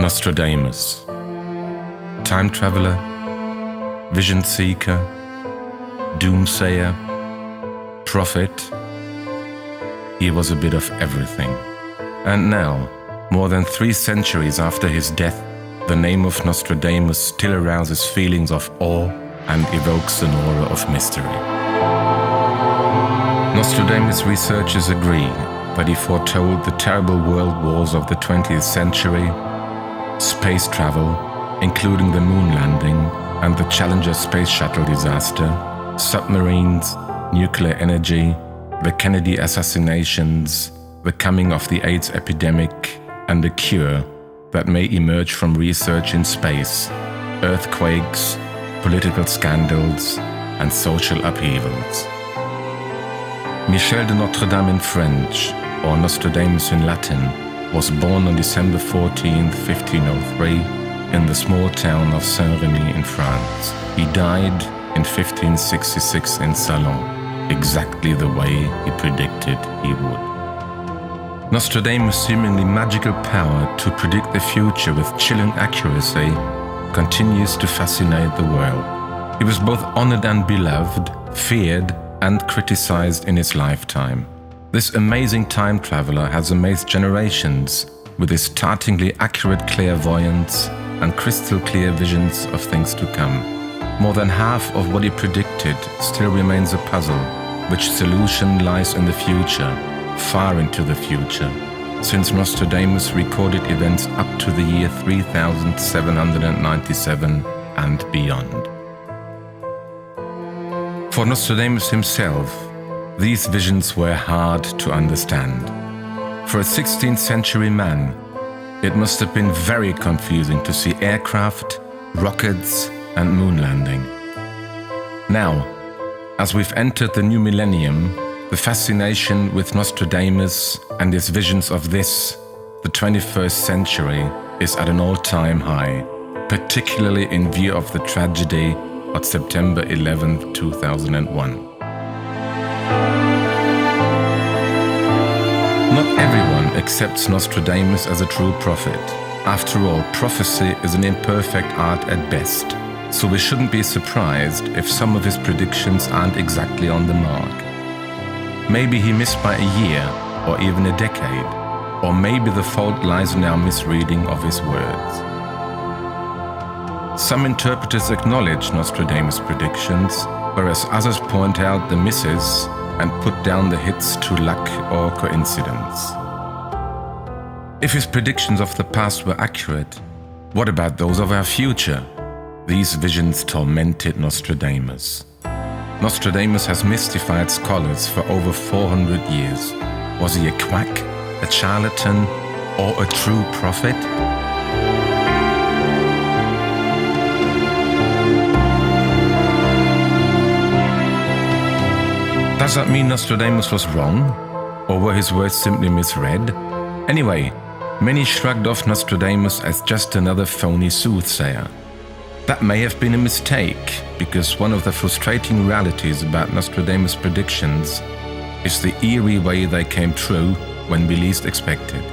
Nostradamus, time traveler, vision seeker, doomsayer, prophet. He was a bit of everything. And now, more than 3 centuries after his death, the name of Nostradamus still arouses feelings of awe and evokes an aura of mystery. Nostradamus researchers agree that he foretold the terrible world wars of the 20th century, space travel, including the moon landing and the Challenger space shuttle disaster, submarines, nuclear energy, the Kennedy assassinations, the coming of the AIDS epidemic, and a cure that may emerge from research in space, earthquakes, political scandals, and social upheavals. Michel de Notre-Dame in French, or Nostradamus in Latin, was born on December 14, 1503, in the small town of Saint-Rémy in France. He died in 1566 in Salon, exactly the way he predicted he would. Nostradamus' seemingly magical power to predict the future with chilling accuracy continues to fascinate the world. He was both honored and beloved, feared and criticized in his lifetime. This amazing time traveler has amazed generations with his startlingly accurate clairvoyance and crystal clear visions of things to come. More than half of what he predicted still remains a puzzle, which solution lies in the future, far into the future, since Nostradamus recorded events up to the year 3797 and beyond. For Nostradamus himself, these visions were hard to understand. For a 16th century man, it must have been very confusing to see aircraft, rockets, and moon landing. Now, as we've entered the new millennium, the fascination with Nostradamus and his visions of this, the 21st century, is at an all-time high, particularly in view of the tragedy of September 11, 2001. Not everyone accepts Nostradamus as a true prophet. After all, prophecy is an imperfect art at best, so we shouldn't be surprised if some of his predictions aren't exactly on the mark. Maybe he missed by a year or even a decade, or maybe the fault lies in our misreading of his words. Some interpreters acknowledge Nostradamus' predictions, whereas others point out the misses and put down the hits to luck or coincidence. If his predictions of the past were accurate, what about those of our future? These visions tormented Nostradamus. Nostradamus has mystified scholars for over 400 years. Was he a quack, a charlatan, or a true prophet? Does that mean Nostradamus was wrong? Or were his words simply misread? Anyway, many shrugged off Nostradamus as just another phony soothsayer. That may have been a mistake, because one of the frustrating realities about Nostradamus' predictions is the eerie way they came true when we least expected.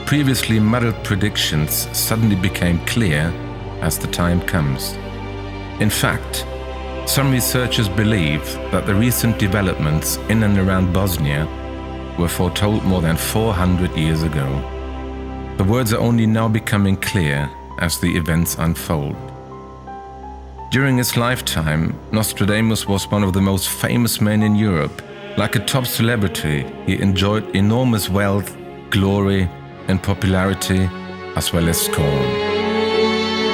Previously muddled predictions suddenly became clear as the time comes. In fact, some researchers believe that the recent developments in and around Bosnia were foretold more than 400 years ago. The words are only now becoming clear as the events unfold. During his lifetime, Nostradamus was one of the most famous men in Europe. Like a top celebrity, he enjoyed enormous wealth, glory, and popularity, as well as scorn.